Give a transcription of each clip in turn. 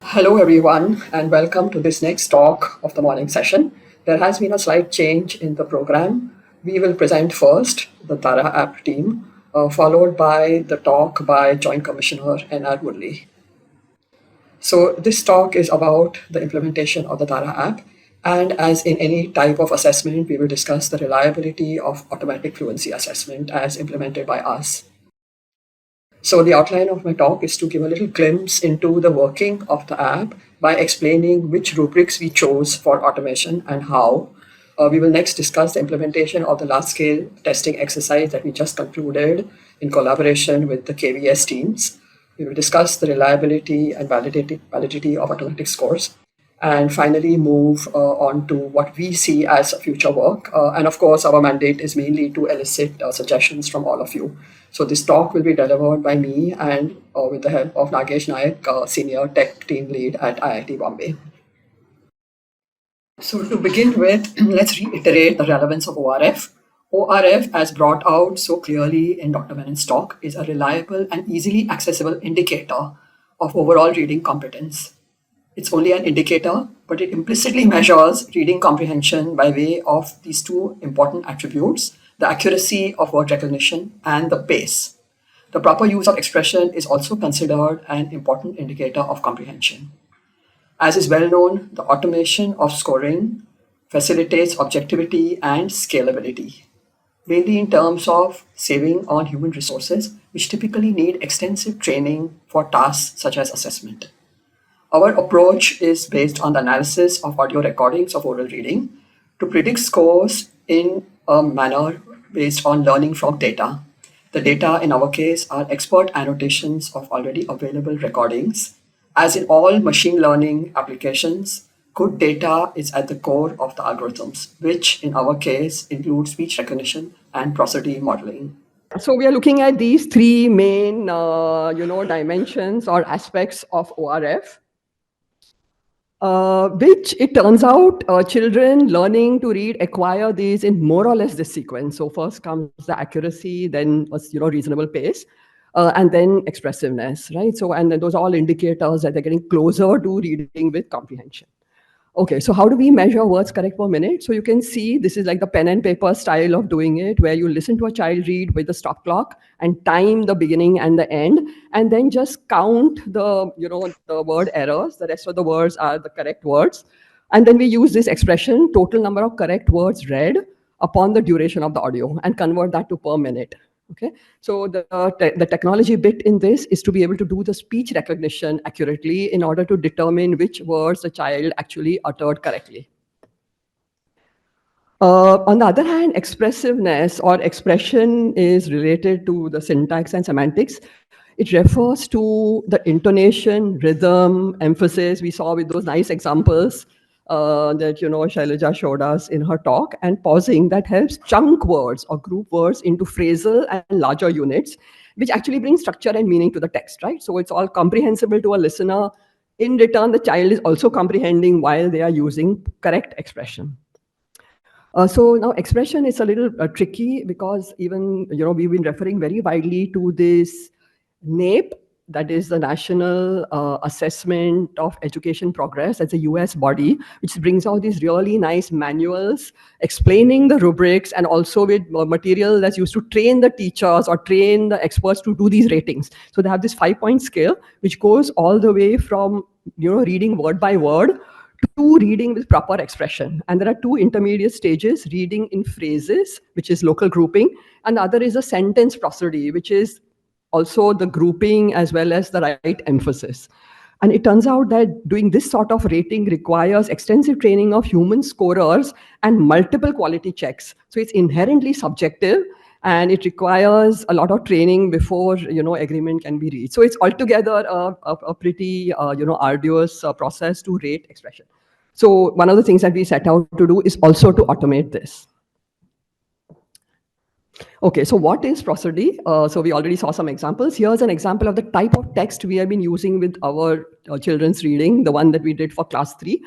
Hello, everyone, and welcome to this next talk of the morning session. There has been a slight change in the program. We will present first the Tara app team, followed by the talk by Joint Commissioner N.R. Murli. So, this talk is about the implementation of the Tara app. And as in any type of assessment, we will discuss the reliability of automatic fluency assessment as implemented by us. So the outline of my talk is to give a little glimpse into the working of the app by explaining which rubrics we chose for automation and how. We will next discuss the implementation of the large-scale testing exercise that we just concluded in collaboration with the KVS teams. We will discuss the reliability and validity of automatic scores, and finally move on to what we see as future work. And of course, our mandate is mainly to elicit suggestions from all of you. So this talk will be delivered by me and with the help of Nagesh Nayak, Senior Tech Team Lead at IIT Bombay. So to begin with, let's reiterate the relevance of ORF. ORF, as brought out so clearly in Dr. Menon's talk, is a reliable and easily accessible indicator of overall reading competence. It's only an indicator, but it implicitly measures reading comprehension by way of these two important attributes: the accuracy of word recognition and the pace. The proper use of expression is also considered an important indicator of comprehension. As is well known, the automation of scoring facilitates objectivity and scalability, mainly in terms of saving on human resources, which typically need extensive training for tasks such as assessment. Our approach is based on the analysis of audio recordings of oral reading to predict scores in a manner based on learning from data. The data in our case are expert annotations of already available recordings. As in all machine learning applications, good data is at the core of the algorithms, which in our case include speech recognition and prosody modeling. So we are looking at these three main, dimensions or aspects of ORF. Which it turns out children learning to read acquire these in more or less this sequence. So first comes the accuracy, then reasonable pace, and then expressiveness, right? So and then those are all indicators that they're getting closer to reading with comprehension. Okay, so how do we measure words correct per minute? So you can see this is like the pen and paper style of doing it, where you listen to a child read with the stop clock and time the beginning and the end, and then just count the word errors. The rest of the words are the correct words. And then we use this expression, total number of correct words read upon the duration of the audio, and convert that to per minute. Okay, so the technology bit in this is to be able to do the speech recognition accurately in order to determine which words the child actually uttered correctly. On the other hand, expressiveness or expression is related to the syntax and semantics. It refers to the intonation, rhythm, emphasis we saw with those nice examples that Shailaja showed us in her talk, and pausing that helps chunk words or group words into phrasal and larger units, which actually brings structure and meaning to the text, right? So it's all comprehensible to a listener. In return, the child is also comprehending while they are using correct expression. So now expression is a little tricky because even, we've been referring very widely to this NAEP, that is the National Assessment of Education Progress. That's a US body, which brings out these really nice manuals explaining the rubrics and also with material that's used to train the teachers or train the experts to do these ratings. So they have this 5-point scale, which goes all the way from, reading word by word to reading with proper expression. And there are two intermediate stages: reading in phrases, which is local grouping, and the other is a sentence prosody, which is also the grouping as well as the right emphasis. And it turns out that doing this sort of rating requires extensive training of human scorers and multiple quality checks. So it's inherently subjective, and it requires a lot of training before agreement can be reached. So it's altogether a pretty arduous process to rate expression. So one of the things that we set out to do is also to automate this. Okay, so what is prosody? So we already saw some examples. Here's an example of the type of text we have been using with our children's reading, the one that we did for class 3.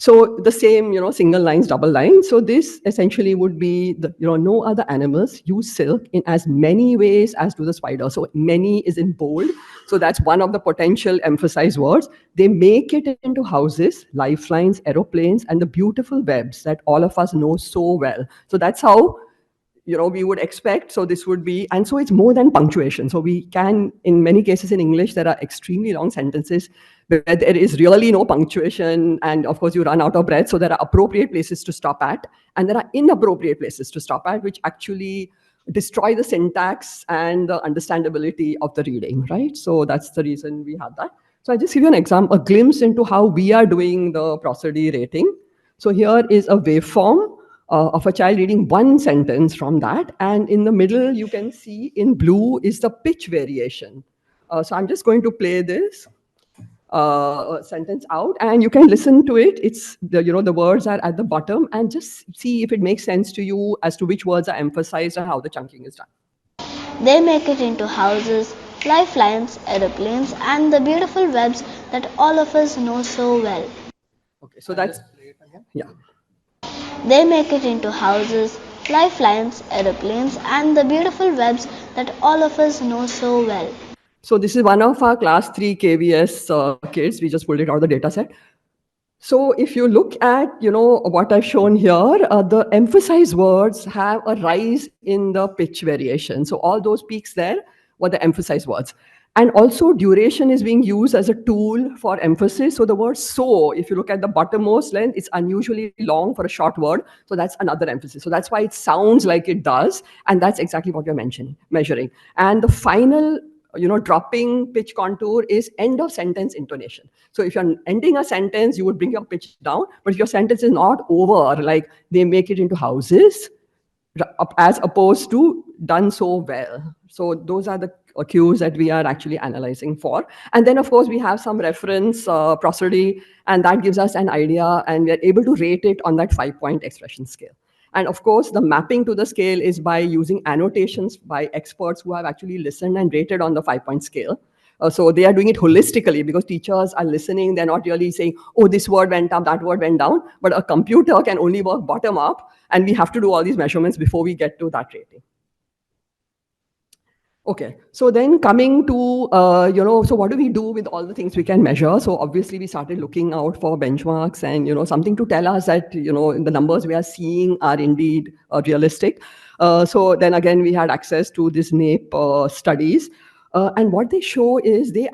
So the same, single lines, double lines. So this essentially would be the, no other animals use silk in as many ways as do the spider. So many is in bold. So that's one of the potential emphasized words. They make it into houses, lifelines, aeroplanes, and the beautiful webs that all of us know so well. So that's how we would expect. So this would be, and so it's more than punctuation. So we can, in many cases in English, there are extremely long sentences where there is really no punctuation, and of course you run out of breath. So there are appropriate places to stop at, and there are inappropriate places to stop at, which actually destroy the syntax and the understandability of the reading, right? So that's the reason we had that. So I just give you an example, a glimpse into how we are doing the prosody rating. So here is a waveform of a child reading one sentence from that. And in the middle, you can see in blue is the pitch variation. So I'm just going to play this sentence out, and you can listen to it. It's the words are at the bottom, and just see if it makes sense to you as to which words are emphasized and how the chunking is done. They make it into houses, lifelines, aeroplanes, and the beautiful webs that all of us know so well. Okay, so that's, yeah. They make it into houses, lifelines, aeroplanes, and the beautiful webs that all of us know so well. So this is one of our class 3 KVS kids. We just pulled it out of the data set. So if you look at, what I've shown here, the emphasized words have a rise in the pitch variation. So all those peaks there were the emphasized words. And also duration is being used as a tool for emphasis. So the word so, if you look at the bottommost length, it's unusually long for a short word. So that's another emphasis. So that's why it sounds like it does. And that's exactly what you're measuring. And the final dropping pitch contour is end of sentence intonation. So if you're ending a sentence, you would bring your pitch down. But if your sentence is not over, like they make it into houses, as opposed to done so well. So those are the cues that we are actually analyzing for. And then, of course, we have some reference prosody, and that gives us an idea, and we are able to rate it on that 5-point expression scale. And of course, the mapping to the scale is by using annotations by experts who have actually listened and rated on the 5-point scale. So they are doing it holistically because teachers are listening. They're not really saying, oh, this word went up, that word went down. But a computer can only work bottom up. And we have to do all these measurements before we get to that rating. Okay, so then coming to, so what do we do with all the things we can measure? So obviously we started looking out for benchmarks and, something to tell us that, the numbers we are seeing are indeed realistic. So then again, we had access to this NAPE studies. And what they show is their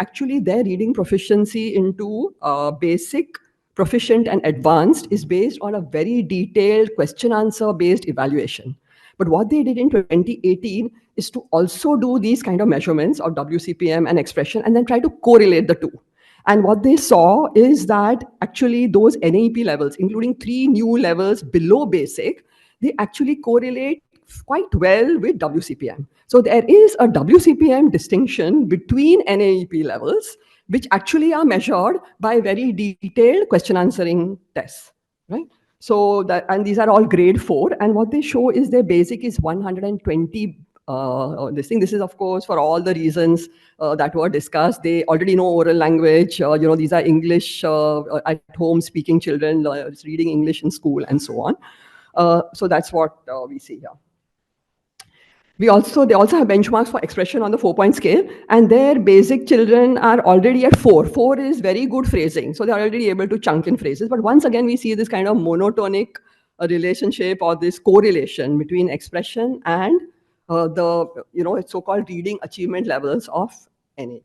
reading proficiency into basic, proficient, and advanced is based on a very detailed question-answer based evaluation. But what they did in 2018 is to also do these kind of measurements of WCPM and expression and then try to correlate the two. And what they saw is that actually those NAEP levels, including 3 new levels below basic, they actually correlate quite well with WCPM. So there is a WCPM distinction between NAEP levels, which actually are measured by very detailed question answering tests, right? So that, and these are all grade 4, and what they show is their basic is 120. This is of course for all the reasons that were discussed. They already know oral language. These are English at home speaking children, reading English in school, and so on. So that's what we see here. They also have benchmarks for expression on the 4-point scale, and their basic children are already at 4. 4 is very good phrasing, so they're already able to chunk in phrases. But once again, we see this kind of monotonic relationship or this correlation between expression and the so-called reading achievement levels of NAP.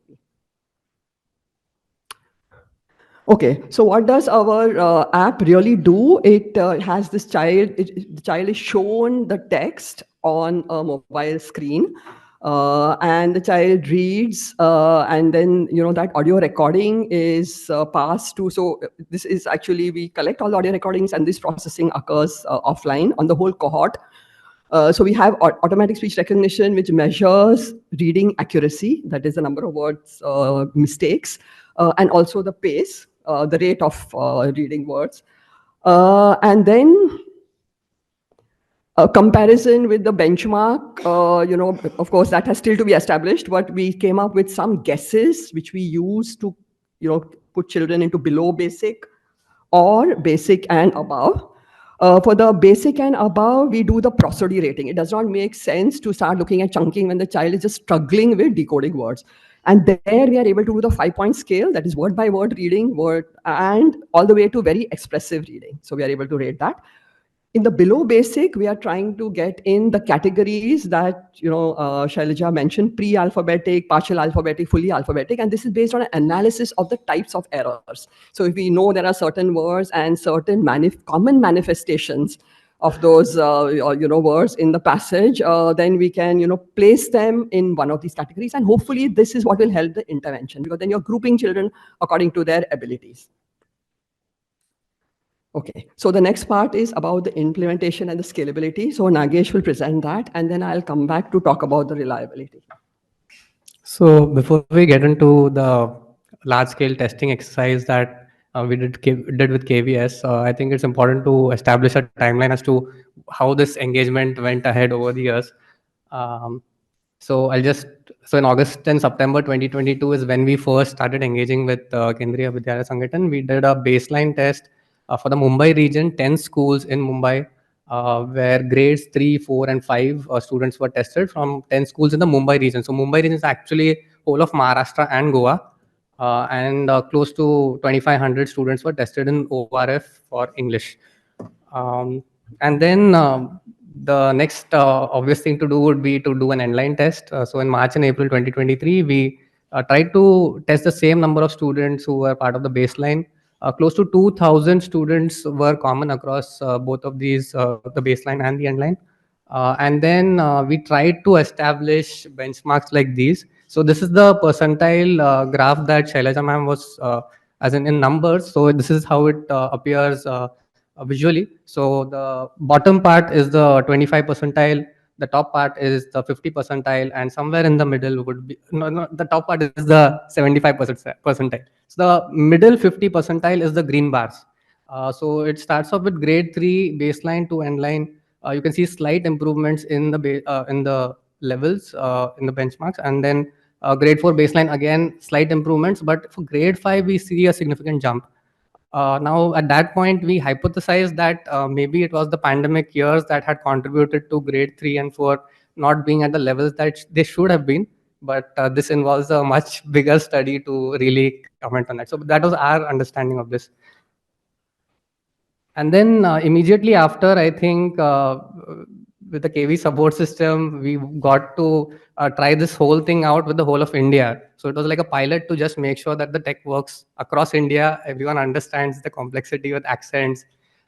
Okay, so what does our app really do? It has this child, the child is shown the text on a mobile screen, and the child reads, and then, that audio recording is passed to, so this is actually, we collect all the audio recordings and this processing occurs offline on the whole cohort. So we have automatic speech recognition, which measures reading accuracy, that is the number of words mistakes, and also the pace, the rate of reading words. And then a comparison with the benchmark, of course, that has still to be established, but we came up with some guesses, which we use to, put children into below basic or basic and above. For the basic and above, we do the prosody rating. It does not make sense to start looking at chunking when the child is just struggling with decoding words. And there we are able to do the 5-point scale, that is word by word reading, word, and all the way to very expressive reading. So we are able to rate that. In the below basic, we are trying to get in the categories that Shailaja mentioned: pre-alphabetic, partial alphabetic, fully alphabetic, and this is based on an analysis of the types of errors. So if we know there are certain words and certain common manifestations of those words in the passage, then we can place them in one of these categories, and hopefully this is what will help the intervention, because then you're grouping children according to their abilities. Okay, so the next part is about the implementation and the scalability. So Nagesh will present that, and then I'll come back to talk about the reliability. So before we get into the large-scale testing exercise that we did with KVS, I think it's important to establish a timeline as to how this engagement went ahead over the years. Um, so in August and September 2022 is when we first started engaging with Kendriya Vidyalaya Sangathan. We did a baseline test for the Mumbai region, 10 schools in Mumbai, where grades 3, 4, and 5 students were tested from 10 schools in the Mumbai region. So Mumbai region is actually whole of Maharashtra and Goa, and close to 2,500 students were tested in ORF for English. Um, and then the next obvious thing to do would be to do an inline test. So in March and April 2023, we tried to test the same number of students who were part of the baseline. Close to 2,000 students were common across both of these, the baseline and the inline. And then we tried to establish benchmarks like these. So this is the percentile graph that Shailaja ma'am was, as in numbers. So this is how it appears visually. So the bottom part is the 25 percentile, the top part is the 50 percentile, and somewhere in the middle would be, no, the top part is the 75 percentile. So the middle 50 percentile is the green bars. So it starts off with grade 3 baseline to end line. You can see slight improvements in the levels in the benchmarks, and then grade 4 baseline, again slight improvements, but for grade 5 we see a significant jump. Now, at that point, we hypothesized that maybe it was the pandemic years that had contributed to grade 3 and 4 not being at the levels that they should have been. But this involves a much bigger study to really comment on that. So that was our understanding of this. And then immediately after, I think with the KV support system, we got to try this whole thing out with the whole of India. So it was like a pilot to just make sure that the tech works across India. Everyone understands the complexity with accents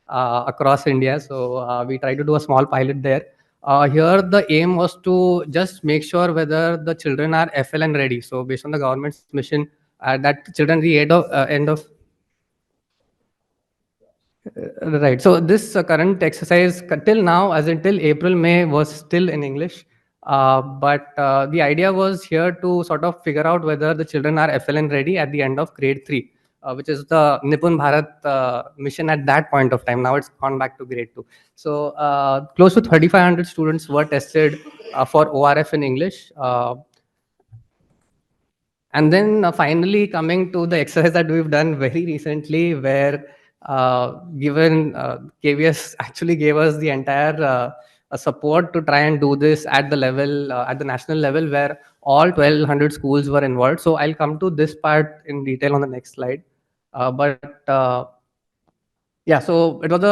across India. So we tried to do a small pilot there. Here, the aim was to just make sure whether the children are FLN ready. So based on the government's mission, that children at the end of right. So this current exercise till now, as until April, May, was still in English. But the idea was here to sort of figure out whether the children are FLN ready at the end of grade 3, which is the Nipun Bharat mission at that point of time. Now it's gone back to grade 2. So close to 3,500 students were tested for ORF in English. And then finally coming to the exercise that we've done very recently, where given KVS actually gave us the entire support to try and do this at the level, at the national level, where all 1,200 schools were involved. So I'll come to this part in detail on the next slide. Yeah, so it was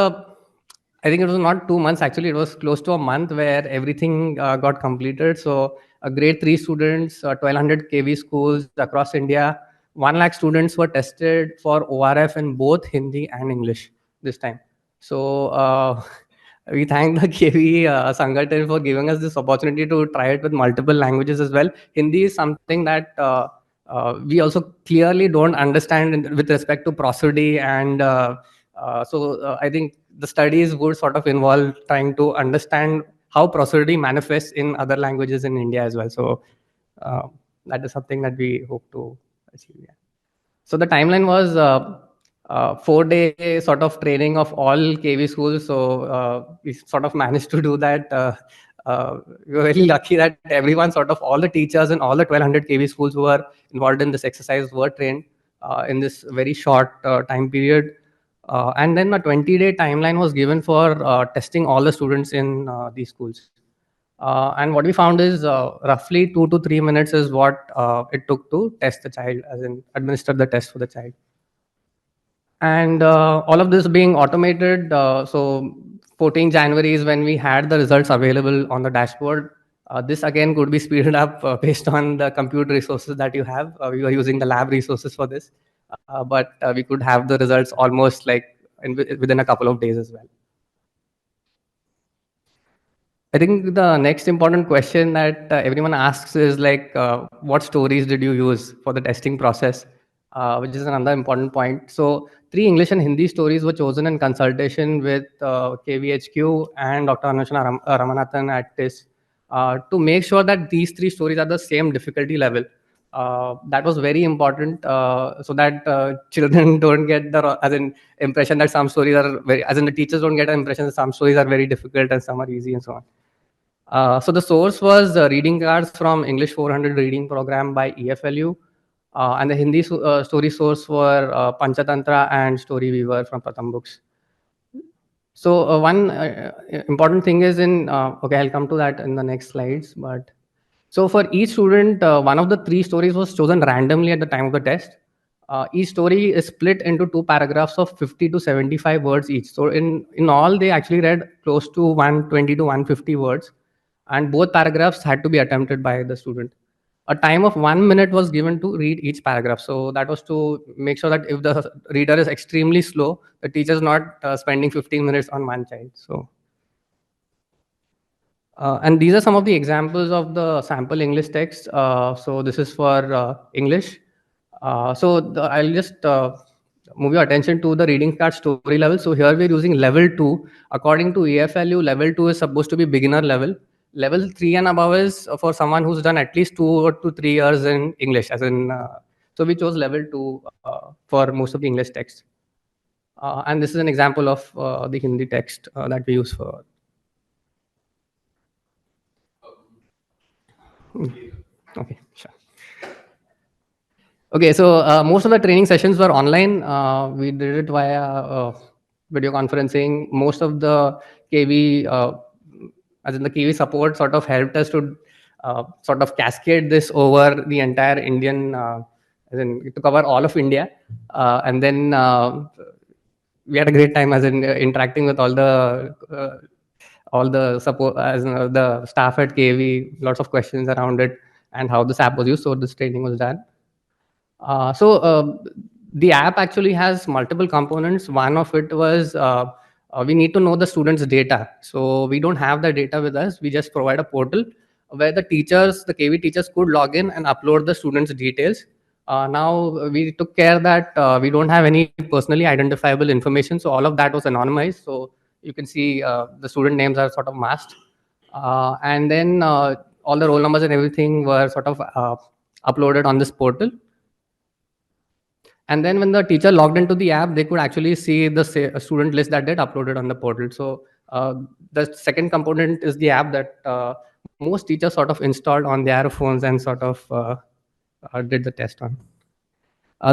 I think it was not 2 months, actually, it was close to a month where everything got completed. So grade 3 students, 1,200 KV schools across India, 1 lakh students were tested for ORF in both Hindi and English this time. So we thank the KV Sangathan for giving us this opportunity to try it with multiple languages as well. Hindi is something that we also clearly don't understand with respect to prosody, and so I think the studies would sort of involve trying to understand how prosody manifests in other languages in India as well. So that is something that we hope to achieve. Yeah. So the timeline was 4-day sort of training of all KV schools. So we sort of managed to do that. We were really lucky that everyone, sort of all the teachers and all the 1,200 KV schools who were involved in this exercise were trained in this very short time period. And then a 20-day timeline was given for testing all the students in these schools. And what we found is roughly 2 to 3 minutes is what it took to test the child, as in administer the test for the child. And all of this being automated. So 14 January is when we had the results available on the dashboard. This again could be speeded up based on the computer resources that you have. We were using the lab resources for this, but we could have the results almost like within a couple of days as well. I think the next important question that everyone asks is like, what stories did you use for the testing process? Which is another important point. So, 3 English and Hindi stories were chosen in consultation with KVHQ and Dr. Anushna Ramanathan at TIS to make sure that these 3 stories are the same difficulty level. That was very important so that children don't get the as an impression that some stories are very, as in the teachers don't get an impression that some stories are very difficult and some are easy and so on. So the source was reading cards from English 400 reading program by EFLU, and the Hindi story source were Panchatantra and Story Weaver from Pratham Books. So one important thing is in okay, I'll come to that in the next slides. But so for each student, one of the 3 stories was chosen randomly at the time of the test. Each story is split into 2 paragraphs of 50 to 75 words each. So in all, they actually read close to 120 to 150 words, and both paragraphs had to be attempted by the student. A time of 1 minute was given to read each paragraph. So that was to make sure that if the reader is extremely slow, the teacher is not spending 15 minutes on one child. So and these are some of the examples of the sample English text. So this is for English. I'll just move your attention to the reading card story level. So here we're using level 2. According to AFLU, level 2 is supposed to be beginner level. Level 3 and above is for someone who's done at least 2 to 3 years in English. As in, so we chose level 2 for most of the English text. And this is an example of the Hindi text that we use for. Okay, sure. Okay, so most of the training sessions were online. We did it via video conferencing. Most of the KV, as in the KV support, sort of helped us to sort of cascade this over the entire Indian, as in to cover all of India. And then we had a great time, as in interacting with all the support, as the staff at KV, lots of questions around it and how this app was used. So this training was done. The app actually has multiple components. One of it was we need to know the students' data. So we don't have the data with us. We just provide a portal where the teachers, the KV teachers, could log in and upload the students' details. Now we took care that we don't have any personally identifiable information. So all of that was anonymized. So you can see the student names are sort of masked. And then all the roll numbers and everything were sort of uploaded on this portal. And then when the teacher logged into the app, they could actually see the student list that they'd uploaded on the portal. So the second component is the app that most teachers sort of installed on their phones and sort of did the test on.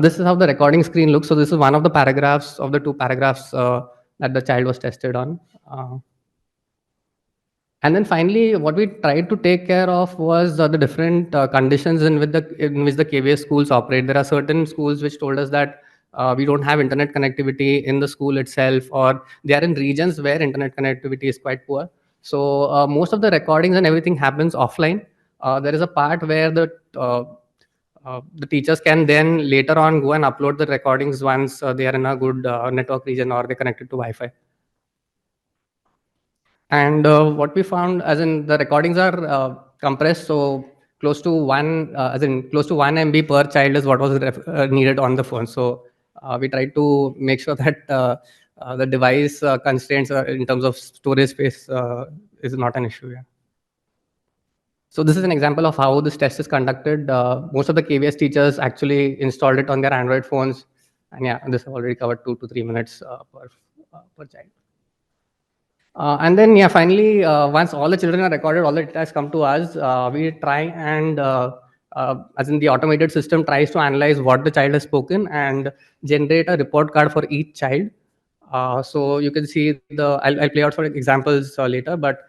This is how the recording screen looks. So this is one of the paragraphs of the 2 paragraphs that the child was tested on. And then finally, what we tried to take care of was the different conditions in which the KVS schools operate. There are certain schools which told us that we don't have internet connectivity in the school itself, or they are in regions where internet connectivity is quite poor. So most of the recordings and everything happens offline. There is a part where the teachers can then later on go and upload the recordings once they are in a good network region or they're connected to Wi-Fi. And what we found, as in the recordings are compressed, so close to close to 1 MB per child is what was needed on the phone. So we tried to make sure that the device constraints in terms of storage space is not an issue. Yeah. So this is an example of how this test is conducted. Most of the KVS teachers actually installed it on their Android phones, and yeah, this have already covered 2 to 3 minutes per child. And then, yeah, finally, once all the children are recorded, all the data has come to us, we try and, as in the automated system, tries to analyze what the child has spoken and generate a report card for each child. So you can see I'll play out for examples later, but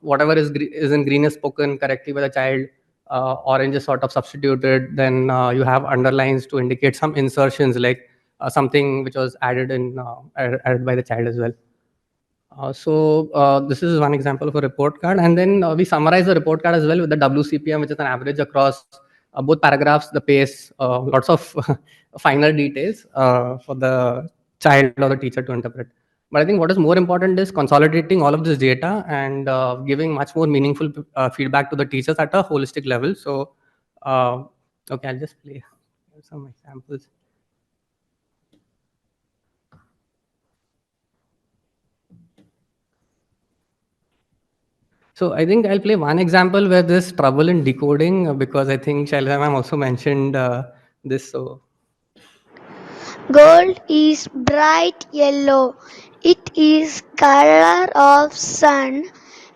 whatever is in green is spoken correctly by the child. Orange is sort of substituted. Then you have underlines to indicate some insertions, like something which was added by the child as well. This is one example of a report card, and then we summarize the report card as well with the WCPM, which is an average across both paragraphs, the pace, lots of finer details for the child or the teacher to interpret. But I think what is more important is consolidating all of this data and giving much more meaningful feedback to the teachers at a holistic level. Uh, okay, I'll just play some examples. So I think I'll play one example where there's trouble in decoding because I think Shailja ma'am also mentioned this. So Gold is bright yellow. It is color of sun.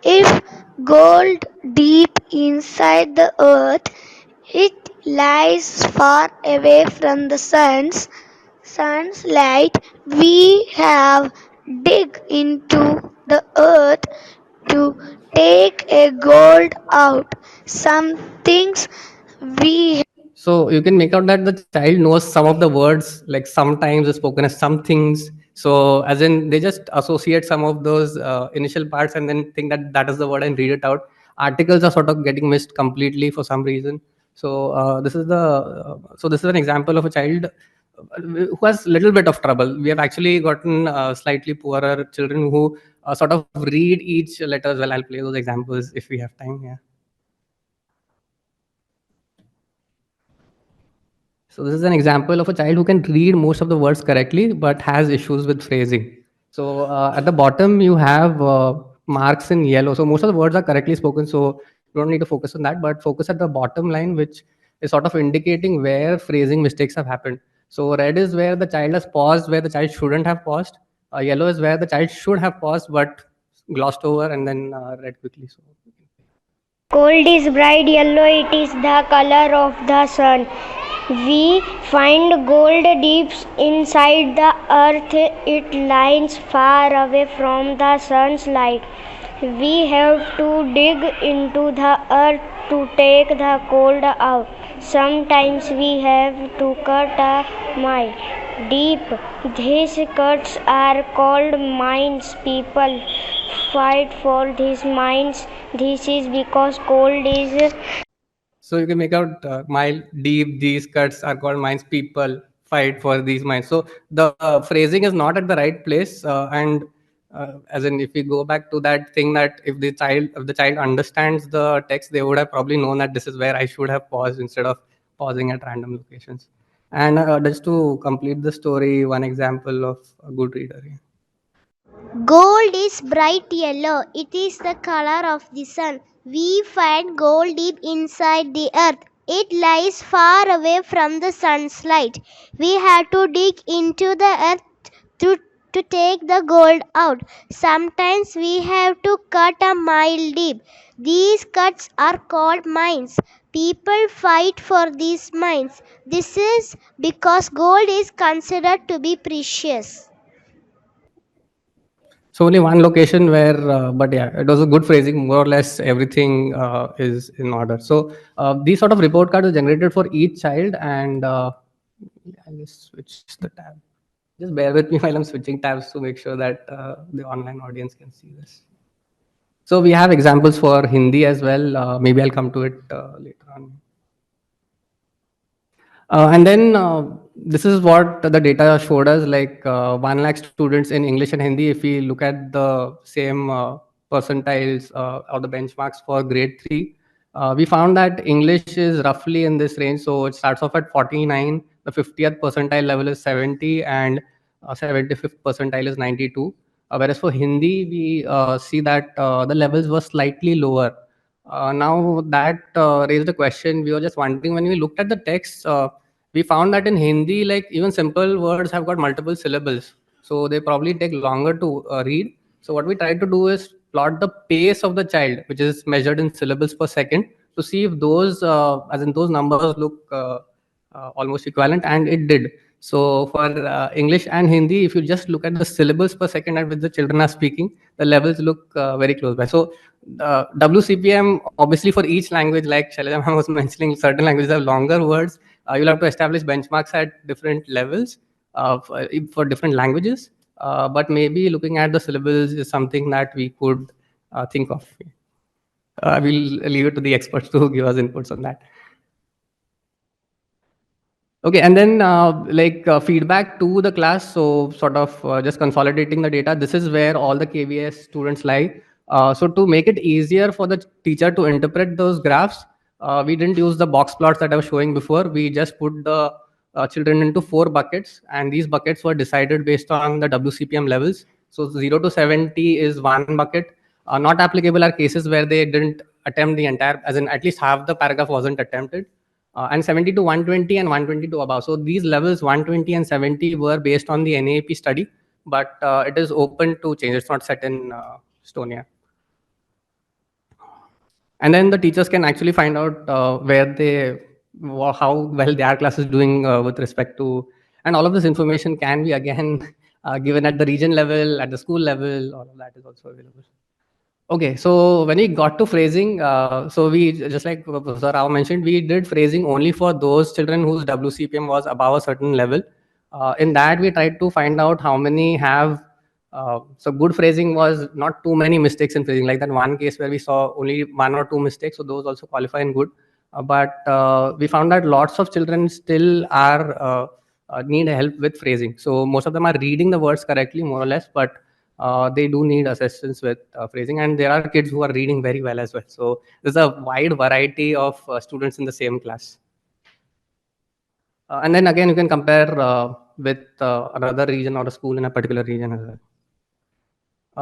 If gold deep inside the earth, it lies far away from the sun's light. We have dig into the earth to take a gold out. Some things we So you can make out that the child knows some of the words, like sometimes is spoken as some things. So as in they just associate some of those initial parts and then think that that is the word and read it out. Articles are sort of getting missed completely for some reason. So this is an example of a child who has little bit of trouble. We have actually gotten slightly poorer children who sort of read each letter as well. I'll play those examples if we have time. Yeah. So this is an example of a child who can read most of the words correctly, but has issues with phrasing. So at the bottom you have marks in yellow. So most of the words are correctly spoken. So you don't need to focus on that, but focus at the bottom line, which is sort of indicating where phrasing mistakes have happened. So red is where the child has paused, where the child shouldn't have paused. Yellow is where the child should have paused, but glossed over, and then read quickly. So Gold is bright yellow, it is the color of the sun. We find gold deep inside the earth, it lies far away from the sun's light. We have to dig into the earth to take the gold out. Sometimes we have to cut a mile deep. These cuts are called mines. People fight for these mines. This is because gold is So you can make out mile deep. These cuts are called mines. People fight for these mines. So the phrasing is not at the right place. And as in, if we go back to that thing that if the child understands the text, they would have probably known that this is where I should have paused instead of pausing at random locations. And just to complete the story, one example of a good reader. Yeah. Gold is bright yellow. It is the color of the sun. We find gold deep inside the earth. It lies far away from the sun's light. We have to dig into the earth to take the gold out. Sometimes we have to cut a mile deep. These cuts are called mines. People fight for these mines. This is because gold is considered to be precious. So only one location where, but yeah, it was a good phrasing. More or less everything is in order. So these sort of report cards are generated for each child, and I'll just switch the tab. Just bear with me while I'm switching tabs to make sure that the online audience can see this. So we have examples for Hindi as well. Maybe I'll come to it later on. And then this is what the data showed us, like 1 lakh students in English and Hindi. If we look at the same percentiles or the benchmarks for grade 3, we found that English is roughly in this range. So it starts off at 49, the 50th percentile level is 70, and 75th percentile is 92. Whereas for Hindi, we see that the levels were slightly lower. Now that raised a question. We were just wondering, when we looked at the text, we found that in Hindi, like even simple words have got multiple syllables, so they probably take longer to read. So what we tried to do is plot the pace of the child, which is measured in syllables per second, to see if those, as in those numbers, look almost equivalent, and it did. So for English and Hindi, if you just look at the syllables per second at which the children are speaking, the levels look very close by. So WCPM, obviously for each language, like Shailaja ma'am was mentioning, certain languages have longer words. You'll have to establish benchmarks at different levels for different languages. But maybe looking at the syllables is something that we could think of. I will leave it to the experts to give us inputs on that. Okay, and then feedback to the class. So sort of just consolidating the data. This is where all the KVS students lie. So to make it easier for the teacher to interpret those graphs, we didn't use the box plots that I was showing before. We just put the children into 4 buckets, and these buckets were decided based on the WCPM levels. So 0 to 70 is one bucket. Not applicable are cases where they didn't attempt the entire, as in at least half the paragraph wasn't attempted, and 70 to 120 and 120 to above. So these levels 120 and 70 were based on the NAP study, but it is open to change. It's not set in stone yet. And then the teachers can actually find out how well their class is doing with respect to, and all of this information can be again given at the region level, at the school level. All of that is also available. Okay, so when we got to phrasing, so we, just like Professor Rao mentioned, we did phrasing only for those children whose WCPM was above a certain level. In that, we tried to find out how many have. So good phrasing was not too many mistakes in phrasing. Like that one case where we saw only 1 or 2 mistakes, so those also qualify in good. But we found that lots of children still are need help with phrasing. So most of them are reading the words correctly, more or less, but they do need assistance with phrasing, and there are kids who are reading very well as well. So there's a wide variety of students in the same class. And then again, you can compare with another region or a school in a particular region as well.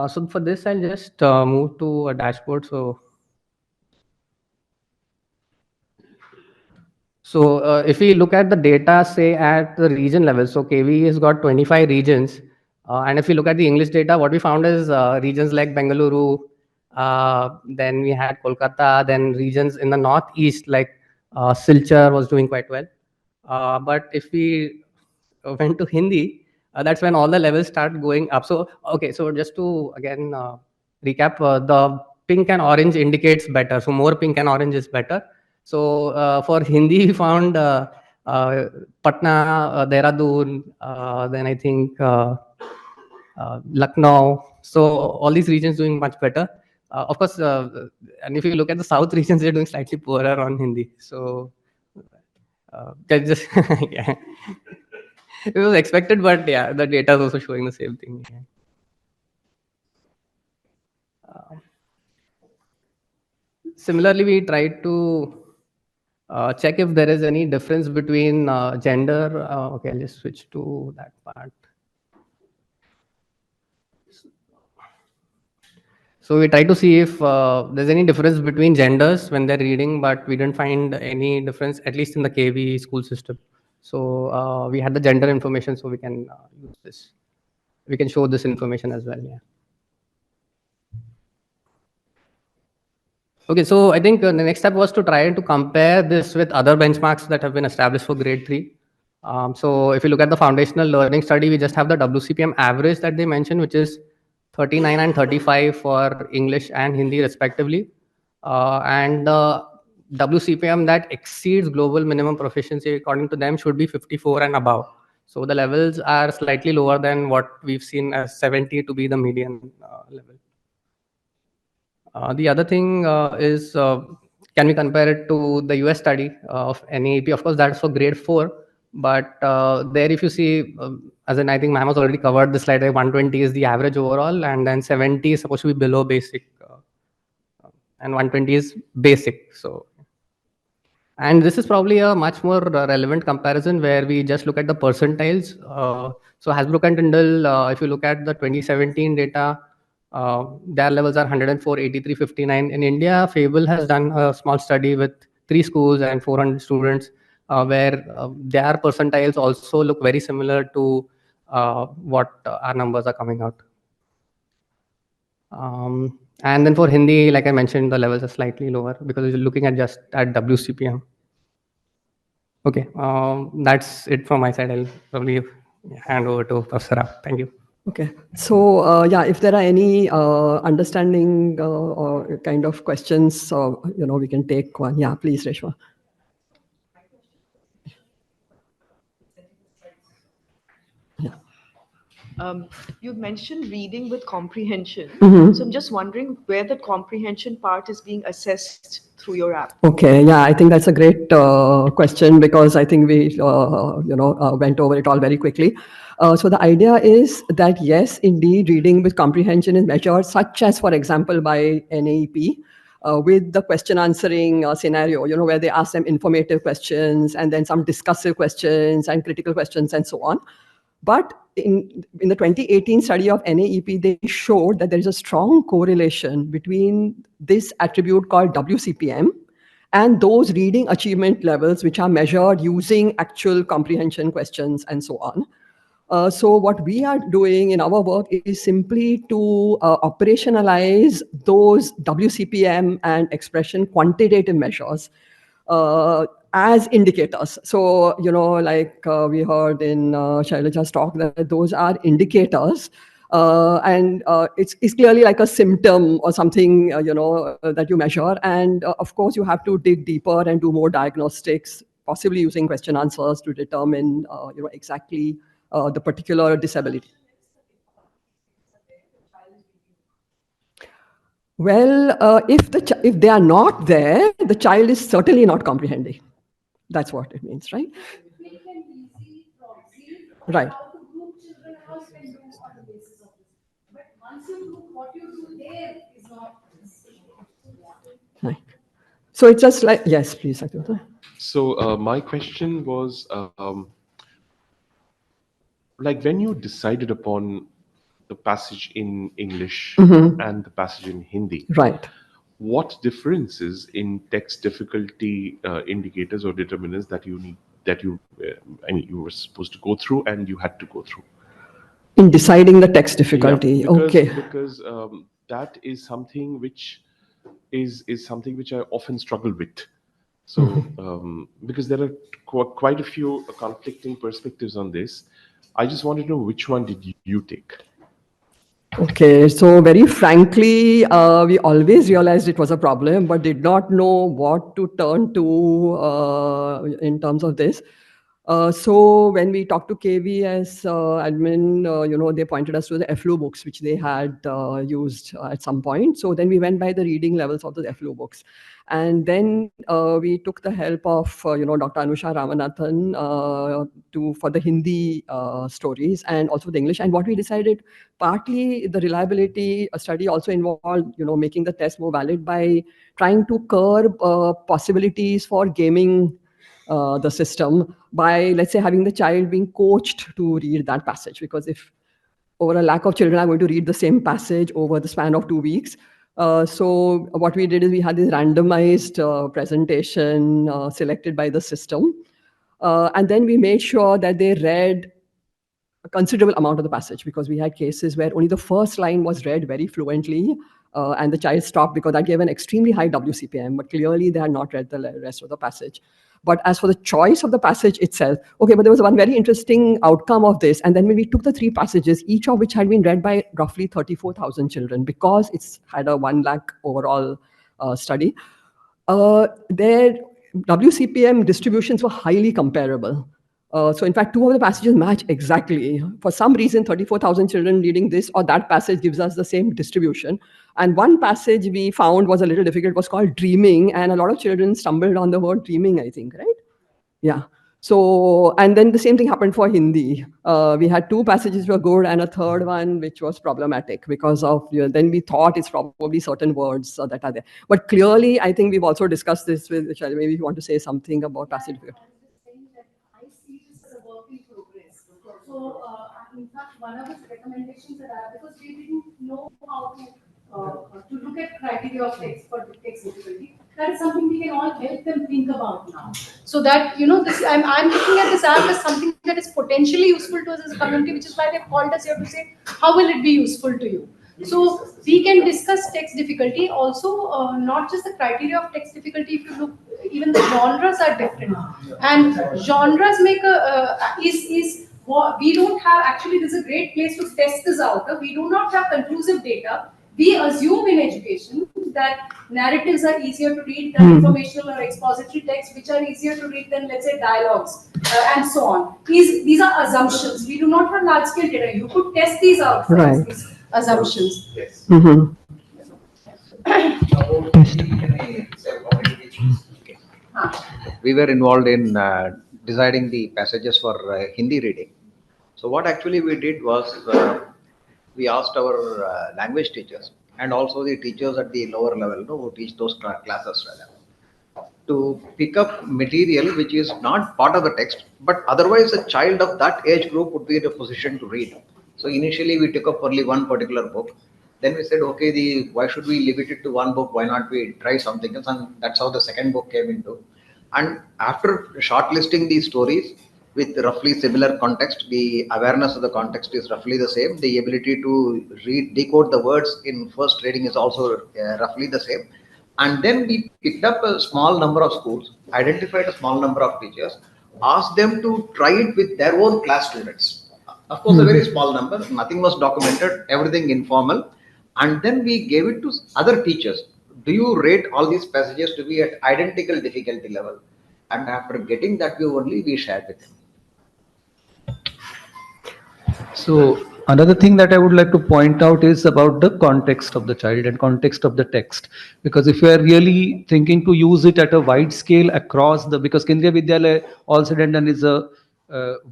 So for this, I'll just move to a dashboard. So if we look at the data, say at the region level, so KV has got 25 regions. And if we look at the English data, what we found is regions like Bengaluru, then we had Kolkata, then regions in the northeast like Silchar was doing quite well. But if we went to Hindi, that's when all the levels start going up. So, okay, so just to again recap, the pink and orange indicates better. So more pink and orange is better. So for Hindi, we found Patna, Dehradun, then I think Lucknow. So all these regions doing much better. Of course, and if you look at the south regions, they're doing slightly poorer on Hindi. So that's just yeah. It was expected, but yeah, the data is also showing the same thing. Yeah. Similarly, we tried to check if there is any difference between gender. Okay, I'll just switch to that part. So we tried to see if there's any difference between genders when they're reading, but we didn't find any difference, at least in the KV school system. So we had the gender information, so we can use this. We can show this information as well. Yeah. Okay, so I think the next step was to try to compare this with other benchmarks that have been established for grade 3. So if you look at the foundational learning study, we just have the WCPM average that they mentioned, which is 39 and 35 for English and Hindi respectively. And the WCPM that exceeds global minimum proficiency, according to them, should be 54 and above. So the levels are slightly lower than what we've seen as 70 to be the median level. The other thing is, can we compare it to the US study of NAEP? Of course, that's for grade 4. But there, if you see, as in I think ma'am has already covered the slide, like 120 is the average overall, and then 70 is supposed to be below basic, and 120 is basic. So, and this is probably a much more relevant comparison where we just look at the percentiles. So Hasbrook and Tyndall, if you look at the 2017 data, their levels are 104, 83, 59. In India, Fable has done a small study with 3 schools and 400 students, where their percentiles also look very similar to what our numbers are coming out. And then for Hindi, like I mentioned, the levels are slightly lower because you're looking at just at WCPM. Okay, that's it from my side. I'll probably hand over to Professor Rao. Thank you. Okay. So, yeah, if there are any understanding or kind of questions, we can take one. Yeah, please, Reshma. Yeah. You mentioned reading with comprehension. Mhm. So I'm just wondering where the comprehension part is being assessed through your app. Okay, yeah, I think that's a great question because I think we, went over it all very quickly. So the idea is that yes, indeed, reading with comprehension is measured, such as, for example, by NAEP. With the question answering scenario, where they ask them informative questions and then some discussive questions and critical questions and so on. But in the 2018 study of NAEP, they showed that there is a strong correlation between this attribute called WCPM and those reading achievement levels, which are measured using actual comprehension questions and so on. So what we are doing in our work is simply to operationalize those WCPM and expression quantitative measures as indicators. So, like we heard in Shailaja's talk, that those are indicators. And it's clearly like a symptom or something, that you measure. And of course, you have to dig deeper and do more diagnostics, possibly using question answers to determine, exactly the particular disability. Well, if they are not there, the child is certainly not comprehending. That's what it means, right? Right. Right. So it's just like, yes, please. So my question was, like when you decided upon the passage in English and the passage in Hindi, Right. what differences in text difficulty indicators or determinants that you need you were supposed to go through and you had to go through in deciding the text difficulty? Because that is something which is something which I often struggle with. So because there are quite a few conflicting perspectives on this, I just want to know which one did you take? Okay, so very frankly, we always realized it was a problem, but did not know what to turn to in terms of this. So when we talked to KVS admin, they pointed us to the FLU books, which they had used at some point. So then we went by the reading levels of the FLU books. And then we took the help of, Dr. Anusha Ramanathan for the Hindi stories and also the English. And what we decided, partly the reliability study also involved, making the test more valid by trying to curb possibilities for gaming the system by, let's say, having the child being coached to read that passage. Because if over a lack of children are going to read the same passage over the span of 2 weeks, so what we did is we had this randomized presentation selected by the system. And then we made sure that they read a considerable amount of the passage, because we had cases where only the first line was read very fluently and the child stopped because that gave an extremely high WCPM, but clearly they had not read the rest of the passage. But as for the choice of the passage itself, okay, but there was one very interesting outcome of this. And then when we took the 3 passages, each of which had been read by roughly 34,000 children, because it's had a 1 lakh overall study, their WCPM distributions were highly comparable. So in fact, 2 of the passages match exactly. For some reason, 34,000 children reading this or that passage gives us the same distribution. And one passage we found was a little difficult, was called dreaming. And a lot of children stumbled on the word dreaming, I think, right? Yeah. So, and then the same thing happened for Hindi. We had 2 passages were good and a third one which was problematic because of, then we thought it's probably certain words that are there. But clearly, I think we've also discussed this with Shailesh. Maybe you want to say something about passage. So, in fact, one of the recommendations that I have, because we didn't know how to look at criteria of text for text difficulty, that is something we can all help them think about now. So that, this I'm looking at this app as something that is potentially useful to us as a community, which is why they've called us here to say, how will it be useful to you? So we can discuss text difficulty also, not just the criteria of text difficulty. If you look, even the genres are different, and genres make is what we don't have. Actually, this is a great place to test this out. We do not have conclusive data. We assume in education that narratives are easier to read than informational or expository texts, which are easier to read than, let's say, dialogues, and so on. These are assumptions. We do not have large-scale data. You could test these out for us, these assumptions. Yes. We were involved in deciding the passages for Hindi reading. So what actually we did was we asked our language teachers and also the teachers at the lower level, who teach those classes rather, to pick up material which is not part of the text, but otherwise a child of that age group would be in a position to read. So initially we took up only one particular book. Then we said, okay, why should we limit it to one book? Why not we try something else? And that's how the second book came into. And after shortlisting these stories with roughly similar context, the awareness of the context is roughly the same. The ability to decode the words in first reading is also roughly the same. And then we picked up a small number of schools, identified a small number of teachers, asked them to try it with their own class students. Of course, a very small number, nothing was documented, everything informal. And then we gave it to other teachers. Do you rate all these passages to be at identical difficulty level? And after getting that view only, we shared with them. So another thing that I would like to point out is about the context of the child and context of the text. Because if you are really thinking to use it at a wide scale across because Kendriya Vidyalaya all said and done is a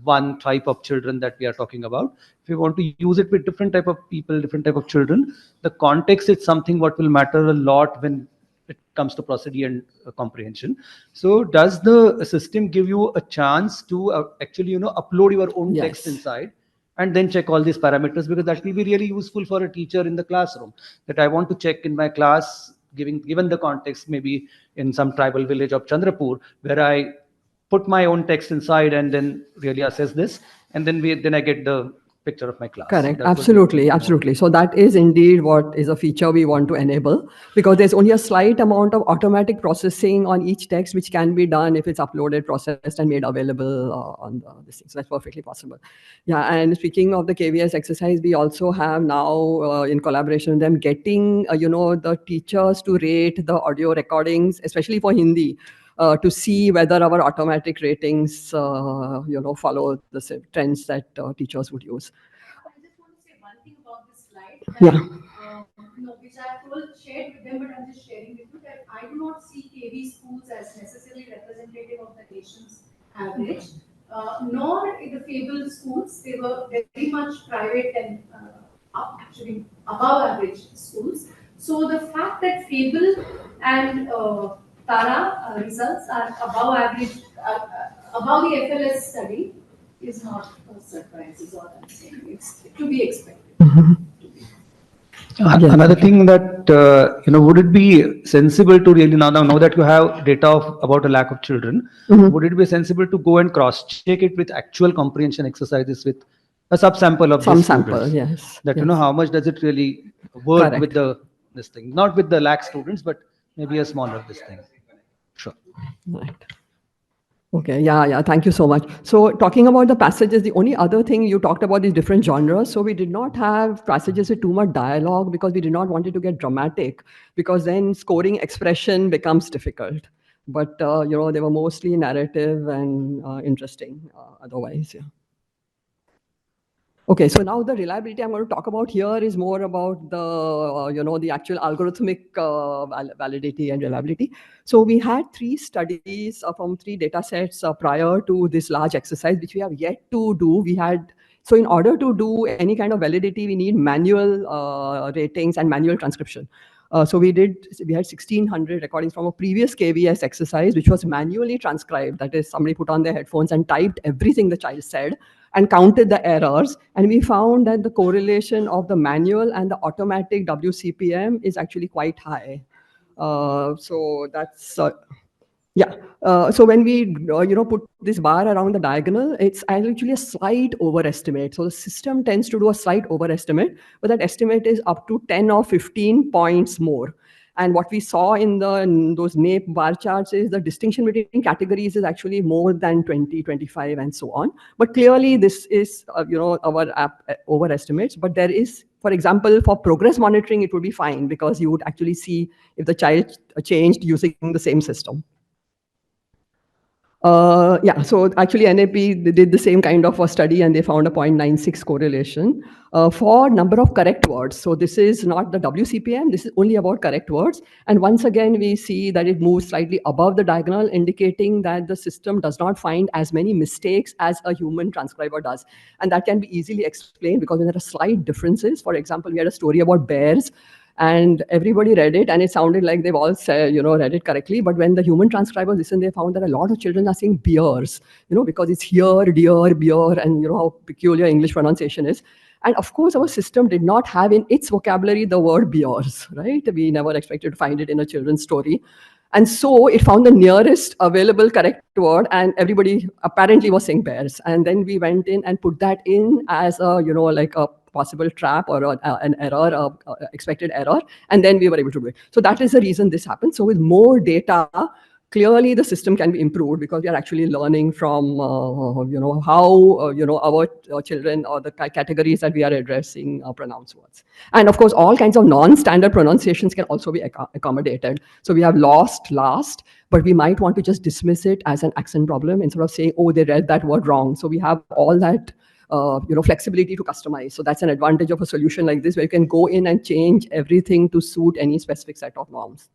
one type of children that we are talking about. If you want to use it with different type of people, different type of children, the context is something what will matter a lot when it comes to prosody and comprehension. So does the system give you a chance to actually, upload your own text inside and then check all these parameters? Because that will be really useful for a teacher in the classroom, that I want to check in my class, given the context, maybe in some tribal village of Chandrapur, where I put my own text inside and then really assess this, and then I get the picture of my class. Correct. Absolutely. So that is indeed what is a feature we want to enable, because there's only a slight amount of automatic processing on each text, which can be done if it's uploaded, processed, and made available on this thing. So that's perfectly possible. Yeah. And speaking of the KVS exercise, we also have now, in collaboration with them, getting the teachers to rate the audio recordings, especially for Hindi. To see whether our automatic ratings, follow the trends that teachers would use. I just want to say one thing about this slide. Which I've shared with them, but I'm just sharing with you that I do not see KV schools as necessarily representative of the nation's average, nor in the Fable schools. They were very much private and actually above average schools. So the fact that Fable and Tara results are above average, above the FLS study is not a surprise, is all I'm saying. It's to be expected. Another thing that, would it be sensible to really, now that you have data about a lack of children, would it be sensible to go and cross-check it with actual comprehension exercises with a subsample of some sample, yes. That, how much does it really work with this thing? Not with the lakh students, but maybe a smaller this thing. Sure. Right. Okay, yeah, thank you so much. So talking about the passages, the only other thing you talked about is different genres. So we did not have passages with too much dialogue because we did not want it to get dramatic, because then scoring expression becomes difficult. But, they were mostly narrative and interesting otherwise, yeah. Okay, so now the reliability I'm going to talk about here is more about the, the actual algorithmic validity and reliability. So we had 3 studies from 3 data sets prior to this large exercise, which we have yet to do. So in order to do any kind of validity, we need manual ratings and manual transcription. So we had 1,600 recordings from a previous KVS exercise, which was manually transcribed. That is, somebody put on their headphones and typed everything the child said and counted the errors. And we found that the correlation of the manual and the automatic WCPM is actually quite high. So that's... so when we, put this bar around the diagonal, it's actually a slight overestimate. So the system tends to do a slight overestimate, but that estimate is up to 10 or 15 points more. And what we saw in those NAEP bar charts is the distinction between categories is actually more than 20, 25, and so on. But clearly, this is our app overestimates. But there is, for example, for progress monitoring, it would be fine because you would actually see if the child changed using the same system. Yeah, so actually NAP they did the same kind of a study and they found a 0.96 correlation for number of correct words. So this is not the WCPM, this is only about correct words. And once again, we see that it moves slightly above the diagonal, indicating that the system does not find as many mistakes as a human transcriber does. And that can be easily explained because there are slight differences. For example, we had a story about bears, and everybody read it and it sounded like they've all said, read it correctly. But when the human transcribers listened, they found that a lot of children are saying beers, because it's here, dear, beer, and how peculiar English pronunciation is. And of course, our system did not have in its vocabulary the word beers, right? We never expected to find it in a children's story. And so it found the nearest available correct word, and everybody apparently was saying bears. And then we went in and put that in as a, like a possible trap or an error, expected error, and then we were able to do it. So that is the reason this happened. So with more data, clearly the system can be improved because we are actually learning from how our children or the categories that we are addressing pronounce words. And of course, all kinds of non-standard pronunciations can also be accommodated. So we have lost, last, but we might want to just dismiss it as an accent problem instead of saying, oh, they read that word wrong. So we have all that flexibility to customize. So that's an advantage of a solution like this, where you can go in and change everything to suit any specific set of norms.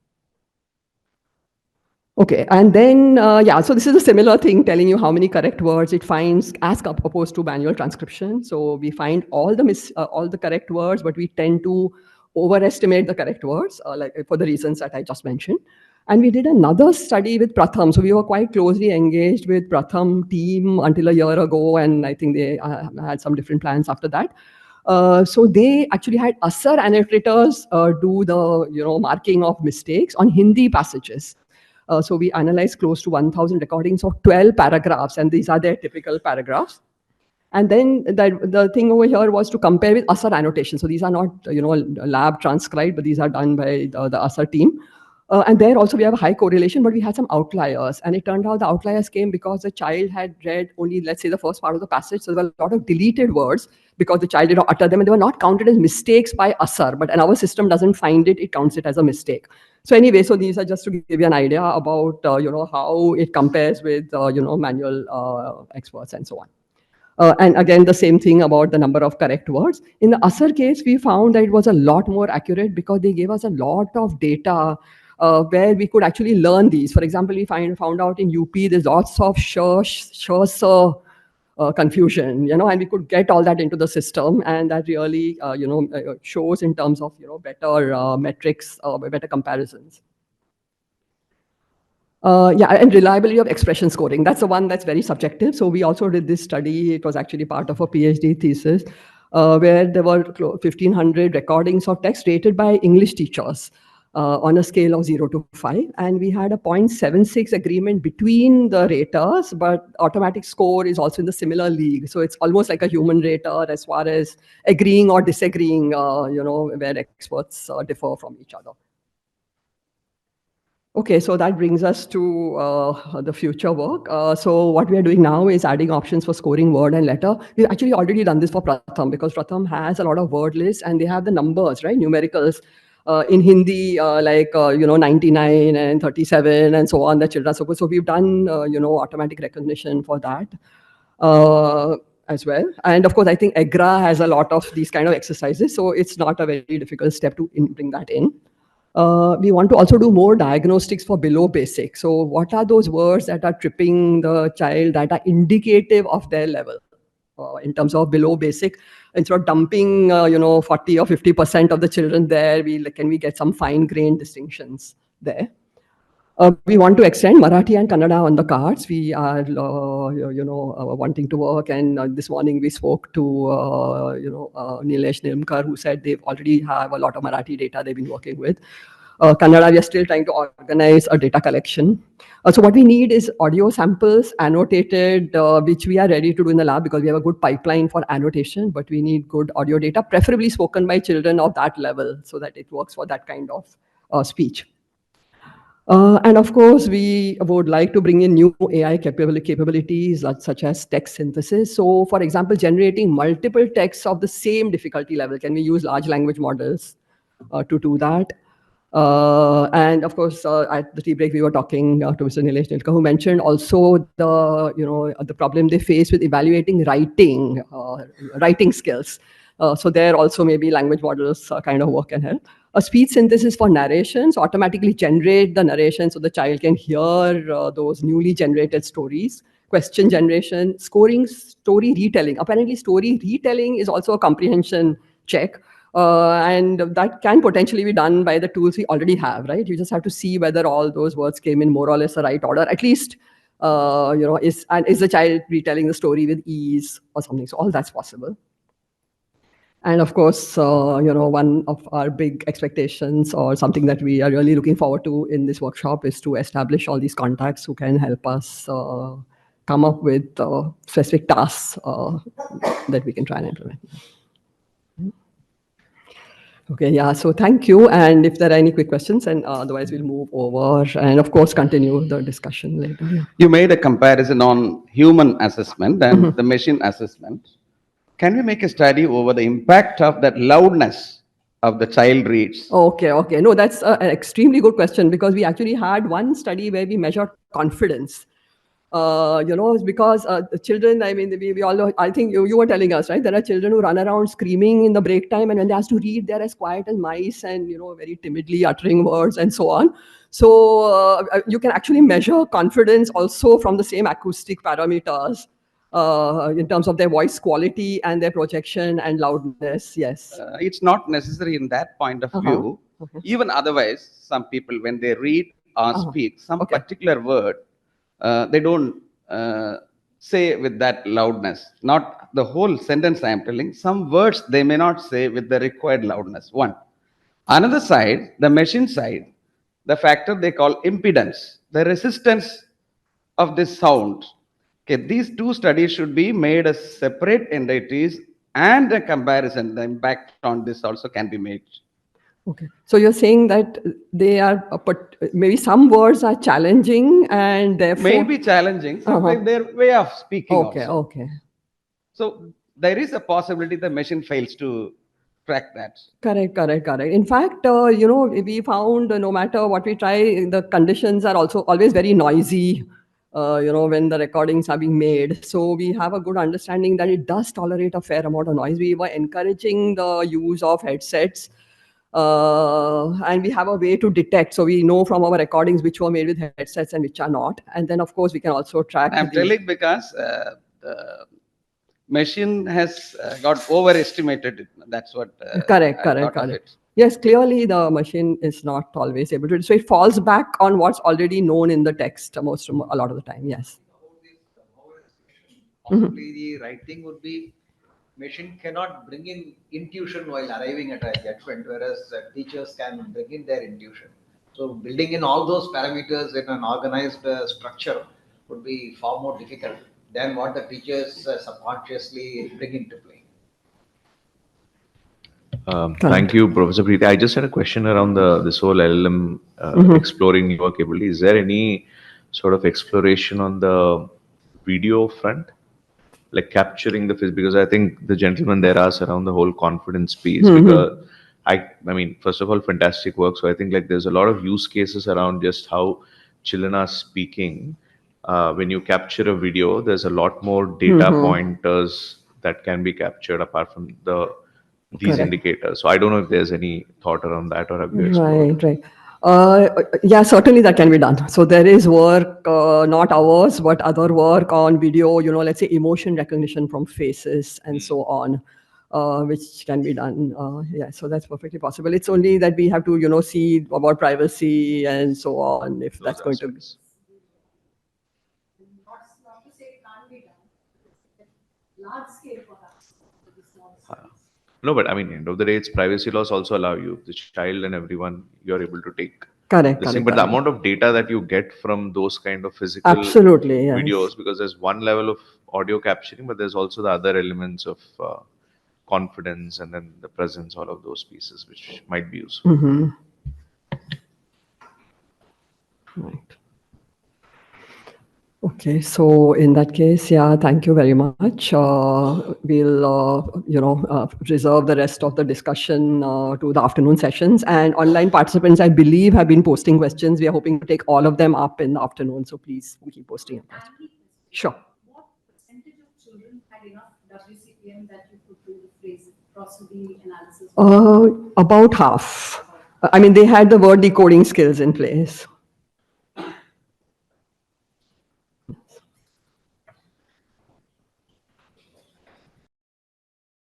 Okay, and then, so this is a similar thing telling you how many correct words it finds as opposed to manual transcription. So we find all the correct words, but we tend to overestimate the correct words, like for the reasons that I just mentioned. And we did another study with Pratham. So we were quite closely engaged with Pratham team until a year ago, and I think they had some different plans after that. So they actually had Asar annotators do the marking of mistakes on Hindi passages. So we analyzed close to 1,000 recordings of 12 paragraphs, and these are their typical paragraphs. And then the thing over here was to compare with Asar annotation. So these are not lab transcribed, but these are done by the Asar team. And there also we have a high correlation, but we had some outliers. And it turned out the outliers came because the child had read only, let's say, the first part of the passage. So there were a lot of deleted words because the child did not utter them, and they were not counted as mistakes by Asar. But our system doesn't find it, it counts it as a mistake. So anyway, so these are just to give you an idea about how it compares with manual experts and so on. And again, the same thing about the number of correct words. In the Asar case, we found that it was a lot more accurate because they gave us a lot of data where we could actually learn these. For example, we found out in UP, there's lots of confusion, and we could get all that into the system, and that really, shows in terms of, better metrics, better comparisons. And reliability of expression scoring. That's the one that's very subjective. So we also did this study. It was actually part of a PhD thesis where there were 1,500 recordings of text rated by English teachers on a scale of 0 to 5. And we had a 0.76 agreement between the raters, but automatic score is also in the similar league. So it's almost like a human rater as far as agreeing or disagreeing, where experts differ from each other. Okay, so that brings us to the future work. So what we are doing now is adding options for scoring word and letter. We've actually already done this for Pratham because Pratham has a lot of word lists and they have the numbers, right? Numericals. In Hindi, 99 and 37 and so on, the children are supposed. So we've done, automatic recognition for that as well. And of course, I think EGRA has a lot of these kind of exercises. So it's not a very difficult step to bring that in. We want to also do more diagnostics for below basic. So what are those words that are tripping the child that are indicative of their level in terms of below basic? Instead of dumping, 40 or 50% of the children there, can we get some fine-grained distinctions there? We want to extend Marathi and Kannada on the cards. We are, wanting to work. And this morning we spoke to, Nilesh Nirmkar, who said they already have a lot of Marathi data they've been working with. Kannada, we are still trying to organize a data collection. So what we need is audio samples annotated, which we are ready to do in the lab because we have a good pipeline for annotation, but we need good audio data, preferably spoken by children of that level so that it works for that kind of speech. And of course, we would like to bring in new AI capabilities such as text synthesis. So, for example, generating multiple texts of the same difficulty level. Can we use large language models to do that? And of course, at the tea break, we were talking to Mr. Nilesh Nilka, who mentioned also the problem they face with evaluating writing skills. So there also maybe language models kind of work can help. A speech synthesis for narrations automatically generate the narration so the child can hear those newly generated stories. Question generation, scoring, story retelling. Apparently, story retelling is also a comprehension check. And that can potentially be done by the tools we already have, right? You just have to see whether all those words came in more or less the right order. At least, is the child retelling the story with ease or something? So all that's possible. And of course, one of our big expectations or something that we are really looking forward to in this workshop is to establish all these contacts who can help us come up with specific tasks that we can try and implement. Okay, yeah, so thank you. And if there are any quick questions, and otherwise we'll move over and of course continue the discussion later. Yeah. You made a comparison on human assessment and the machine assessment. Can we make a study over the impact of that loudness of the child reads? Okay. No, that's an extremely good question because we actually had one study where we measured confidence. Because the children, I mean, we all know, I think you were telling us, right? There are children who run around screaming in the break time, and when they ask to read, they're as quiet as mice and, very timidly uttering words and so on. So you can actually measure confidence also from the same acoustic parameters in terms of their voice quality and their projection and loudness. Yes. It's not necessary in that point of view. Okay. Even otherwise, some people, when they read or speak some particular word, they don't say with that loudness. Not the whole sentence I am telling. Some words they may not say with the required loudness. One. Another side, the machine side, the factor they call impedance, the resistance of this sound. Okay, these two studies should be made as separate entities, and a comparison, the impact on this also can be made. Okay. So you're saying that they are, but maybe some words are challenging and therefore. Maybe challenging, sometimes their way of speaking also. Okay. So there is a possibility the machine fails to track that. Correct. In fact, we found no matter what we try, the conditions are also always very noisy, when the recordings are being made. So we have a good understanding that it does tolerate a fair amount of noise. We were encouraging the use of headsets. And we have a way to detect, so we know from our recordings which were made with headsets and which are not. And then, of course, we can also track. I'm telling because the machine has got overestimated. That's what. Correct. Yes, clearly the machine is not always able to. So it falls back on what's already known in the text a lot of the time. Yes. Possibly the right thing would be machine cannot bring in intuition while arriving at a judgment, whereas teachers can bring in their intuition. So building in all those parameters in an organized structure would be far more difficult than what the teachers subconsciously bring into play. Thank you, Professor Preeti. I just had a question around this whole LLM exploring your capability. Is there any sort of exploration on the video front? Like capturing the face, because I think the gentleman there asked around the whole confidence piece. Because I mean, first of all, fantastic work. So I think like there's a lot of use cases around just how children are speaking. When you capture a video, there's a lot more data pointers that can be captured apart from these indicators. So I don't know if there's any thought around that, or have you explored? Right. Yeah, certainly that can be done. So there is work, not ours, but other work on video, let's say emotion recognition from faces and so on, which can be done. Yeah, so that's perfectly possible. It's only that we have to, see about privacy and so on, if that's going to be. Not to say it can't be done. Large scale perhaps. No, but I mean, end of the day, it's privacy laws also allow you, the child and everyone, you're able to take Correct. But the amount of data that you get from those kind of physical Absolutely, yes. videos, because there's one level of audio capturing, but there's also the other elements of confidence and then the presence, all of those pieces, which might be useful. Right. Okay, so in that case, yeah, thank you very much. We'll, reserve the rest of the discussion to the afternoon sessions. And online participants, I believe, have been posting questions. We are hoping to take all of them up in the afternoon. So please keep posting. Sure. What percentage of children had enough WCPM that you could do the phrase prosody analysis? About half. I mean, they had the word decoding skills in place.